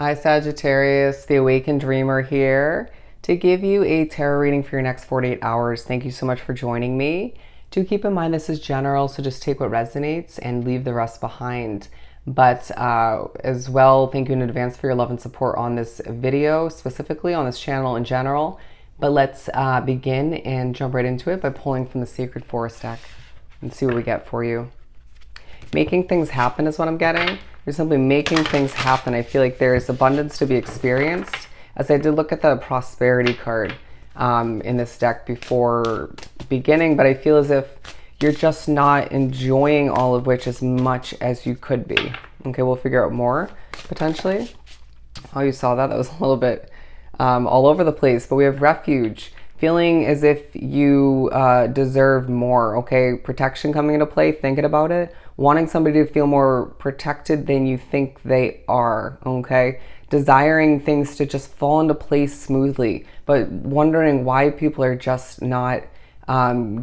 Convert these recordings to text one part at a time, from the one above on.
Hi Sagittarius, the Awakened Dreamer here to give you a tarot reading for your next 48 hours. Thank you so much for joining me. Do keep in mind this is general, so just take what resonates and leave the rest behind. But as well, thank you in advance for your love and support on this video, specifically on this channel in general. But let's begin and jump right into it by pulling from the Sacred Forest deck and see what we get for you. Making things happen is what I'm getting. You're simply making things happen. I feel like there is abundance to be experienced. As I did look at the prosperity card in this deck before beginning, but I feel as if you're just not enjoying all of which as much as you could be. Okay, we'll figure out more potentially. Oh, you saw that? That was a little bit all over the place, but we have refuge. Feeling as if you deserve more, okay? Protection coming into play, thinking about it. Wanting somebody to feel more protected than you think they are, okay? Desiring things to just fall into place smoothly, but wondering why people are just not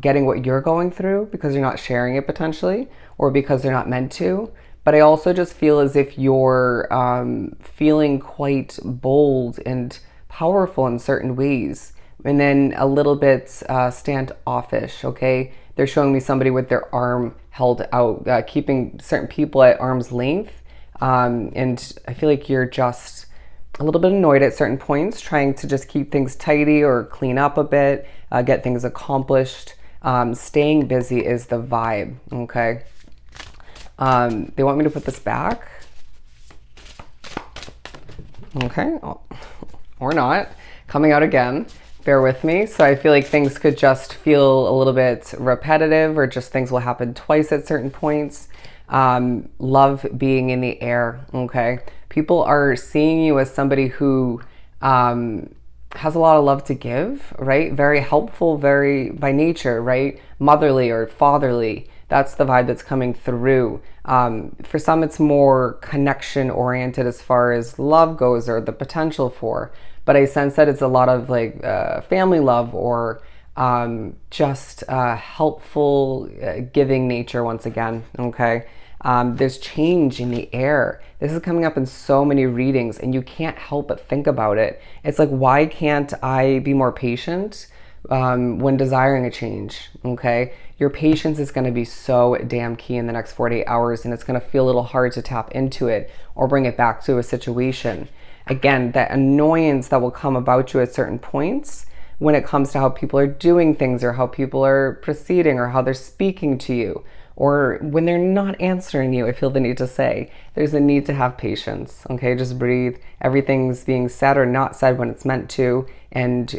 getting what you're going through because you're not sharing it potentially, or because they're not meant to. But I also just feel as if you're feeling quite bold and powerful in certain ways. And then a little bit standoffish, okay? They're showing me somebody with their arm held out, keeping certain people at arm's length. And I feel like you're just a little bit annoyed at certain points, trying to just keep things tidy or clean up a bit, get things accomplished. Staying busy is the vibe, okay? They want me to put this back. Okay, or not. Coming out again. Bear with me. So I feel like things could just feel a little bit repetitive, or just things will happen twice at certain points. Love being in the air, okay? People are seeing you as somebody who has a lot of love to give, right? Very helpful, very by nature, right? Motherly or fatherly. That's the vibe that's coming through. For some, it's more connection oriented as far as love goes, or the potential for. But I sense that it's a lot of like family love, or just helpful, giving nature once again, okay? There's change in the air. This is coming up in so many readings, and you can't help but think about it. It's like, why can't I be more patient when desiring a change, okay? Your patience is going to be so damn key in the next 48 hours, and it's going to feel a little hard to tap into it or bring it back to a situation. Again, that annoyance that will come about you at certain points when it comes to how people are doing things, or how people are proceeding, or how they're speaking to you, or when they're not answering you. I feel the need to say there's a need to have patience, okay? Just breathe. Everything's being said or not said when it's meant to, and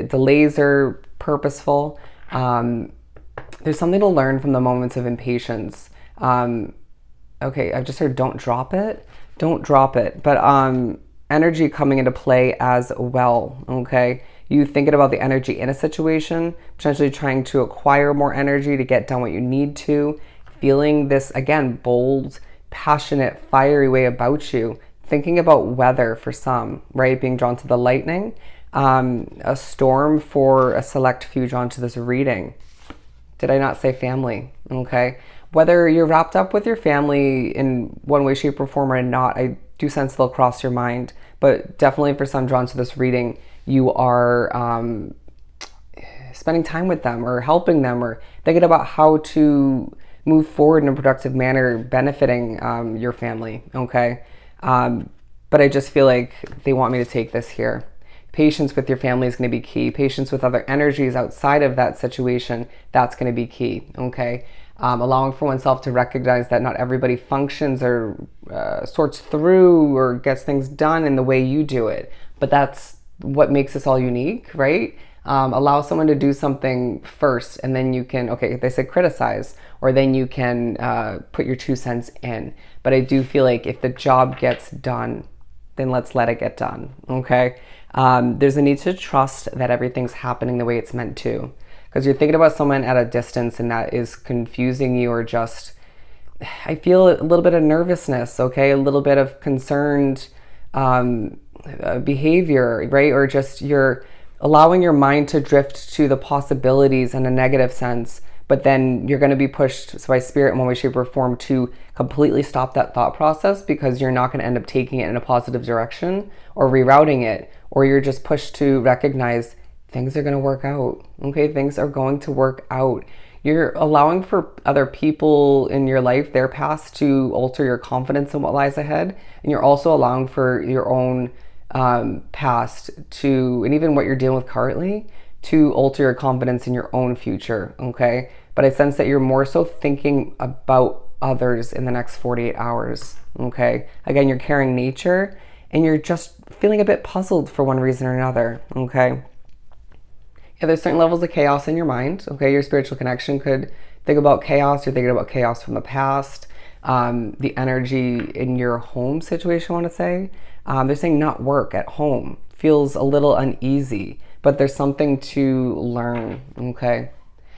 delays are purposeful. There's something to learn from the moments of impatience. Okay, I've just heard don't drop it. Don't drop it. But energy coming into play as well, okay? You thinking about the energy in a situation, potentially trying to acquire more energy to get done what you need to, feeling this, again, bold, passionate, fiery way about you, thinking about weather for some, right? Being drawn to the lightning, a storm for a select few drawn to this reading. Did I not say family? Okay. Whether you're wrapped up with your family in one way, shape, or form or not, I do sense they'll cross your mind. But definitely for some drawn to this reading, you are spending time with them, or helping them, or thinking about how to move forward in a productive manner, benefiting your family, okay? But I just feel like they want me to take this here. Patience with your family is going to be key. Patience with other energies outside of that situation, that's going to be key, okay? Allowing for oneself to recognize that not everybody functions or sorts through or gets things done in the way you do it. But that's what makes us all unique, right? Allow someone to do something first, and then you can, okay, they say criticize, or then you can put your 2 cents in. But I do feel like if the job gets done, then let's let it get done, okay? There's a need to trust that everything's happening the way it's meant to. Because you're thinking about someone at a distance, and that is confusing you, or just, I feel a little bit of nervousness, okay? A little bit of concerned behavior, right? Or just you're allowing your mind to drift to the possibilities in a negative sense, but then you're going to be pushed by spirit in one way, shape, or form to completely stop that thought process, because you're not going to end up taking it in a positive direction or rerouting it, or you're just pushed to recognize things are going to work out. Okay, things are going to work out. You're allowing for other people in your life, their past, to alter your confidence in what lies ahead. And you're also allowing for your own past to, and even what you're dealing with currently, to alter your confidence in your own future. Okay. But I sense that you're more so thinking about others in the next 48 hours. Okay. Again, you're carrying nature and you're just feeling a bit puzzled for one reason or another. Okay. Yeah, there's certain levels of chaos in your mind. Okay, your spiritual connection could think about chaos. You're thinking about chaos from the past. The energy in your home situation, I want to say. They're saying not work at home. Feels a little uneasy, but there's something to learn. Okay,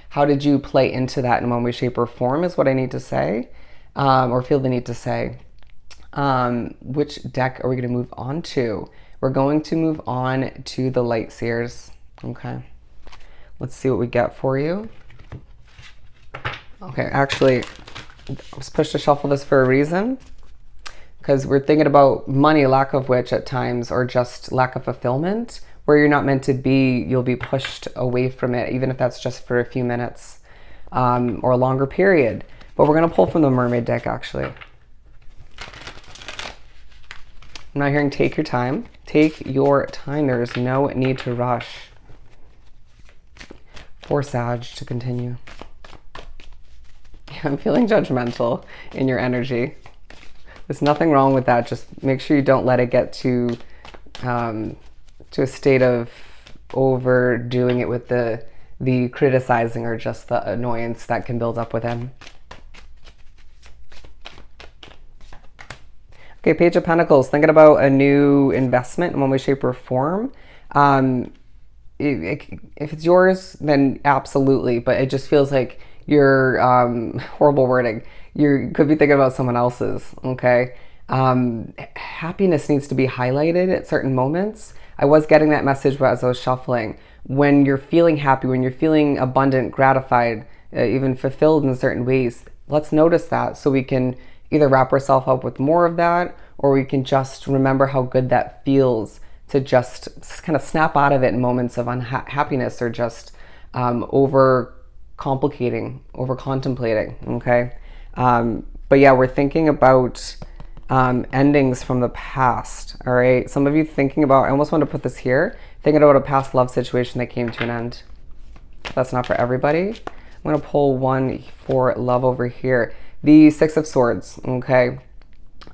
how did you play into that in one way, shape, or form is what I need to say, or feel the need to say. Which deck are we going to move on to? We're going to move on to the Light Seers. Okay. Let's see what we get for you. Okay, actually, I was pushed to shuffle this for a reason, because we're thinking about money, lack of which at times, or just lack of fulfillment, where you're not meant to be. You'll be pushed away from it, even if that's just for a few minutes or a longer period. But we're going to pull from the Mermaid deck, actually. I'm not hearing take your time. Take your time. There is no need to rush. For Sag to continue. I'm feeling judgmental in your energy. There's nothing wrong with that. Just make sure you don't let it get to a state of overdoing it with the criticizing or just the annoyance that can build up within. Okay, Page of Pentacles. Thinking about a new investment in one way, shape, or form. If it's yours, then absolutely. But it just feels like you're, horrible wording, you could be thinking about someone else's. Okay. Happiness needs to be highlighted at certain moments. I was getting that message as I was shuffling. When you're feeling happy, when you're feeling abundant, gratified, even fulfilled in certain ways, let's notice that, so we can either wrap ourselves up with more of that, or we can just remember how good that feels to just kind of snap out of it in moments of unhappiness, or just over complicating, over contemplating. Okay. But yeah, we're thinking about endings from the past. All right. Some of you thinking about, I almost want to put this here, thinking about a past love situation that came to an end. That's not for everybody. I'm going to pull one for love over here. The Six of Swords. Okay.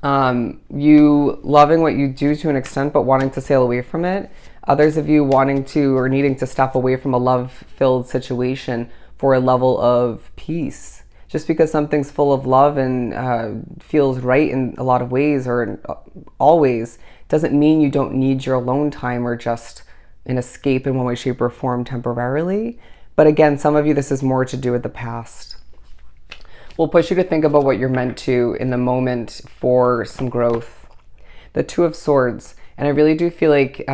You loving what you do to an extent, but wanting to sail away from it. Others of you wanting to or needing to step away from a love-filled situation for a level of peace. Just because something's full of love and feels right in a lot of ways, or always, doesn't mean you don't need your alone time or just an escape in one way, shape, or form temporarily. But again, some of you, this is more to do with the past. We'll push you to think about what you're meant to in the moment for some growth. The Two of Swords. And I really do feel like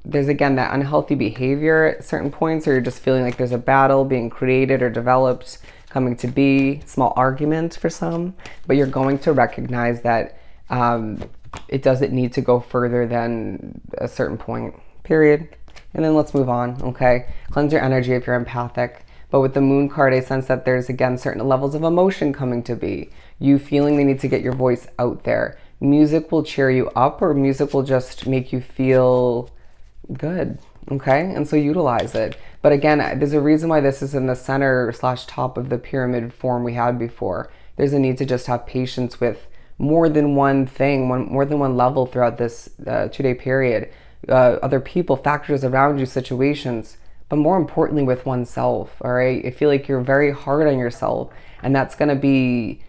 there's, again, that unhealthy behavior at certain points, or you're just feeling like there's a battle being created or developed, coming to be, small argument for some. But you're going to recognize that it doesn't need to go further than a certain point, period. And then let's move on, okay? Cleanse your energy if you're empathic. But with the Moon card, I sense that there's, again, certain levels of emotion coming to be. You feeling the need to get your voice out there. Music will cheer you up, or music will just make you feel good, okay? And so utilize it. But again, there's a reason why this is in the center / top of the pyramid form we had before. There's a need to just have patience with more than one thing, more than one level throughout this 2-day period. Other people, factors around you, situations, but more importantly with oneself, all right? I feel like you're very hard on yourself, and that's going to be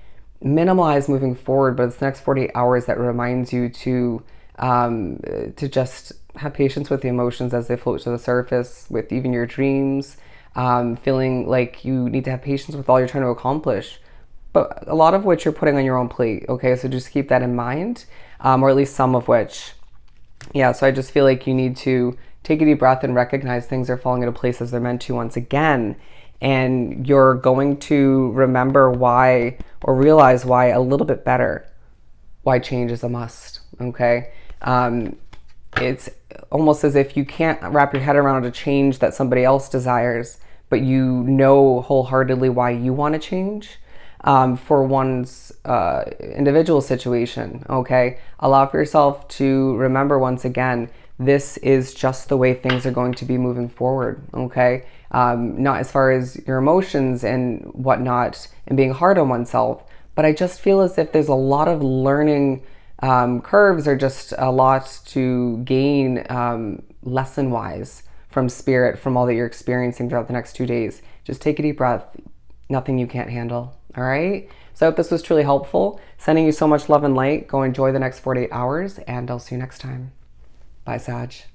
minimalized moving forward, but it's the next 48 hours that reminds you to just have patience with the emotions as they float to the surface, with even your dreams, feeling like you need to have patience with all you're trying to accomplish, but a lot of which you're putting on your own plate, okay? So just keep that in mind, or at least some of which. Yeah, so I just feel like you need to take a deep breath and recognize things are falling into place as they're meant to once again, and you're going to remember why, or realize why a little bit better, why change is a must. Okay. It's almost as if you can't wrap your head around a change that somebody else desires, but you know wholeheartedly why you want to change. For one's individual situation, okay? Allow for yourself to remember once again, this is just the way things are going to be moving forward, okay? Not as far as your emotions and whatnot and being hard on oneself, but I just feel as if there's a lot of learning curves, or just a lot to gain lesson-wise from spirit, from all that you're experiencing throughout the next 2 days. Just take a deep breath. Nothing you can't handle. All right. So I hope this was truly helpful. Sending you so much love and light. Go enjoy the next 48 hours, and I'll see you next time. Bye, Sag.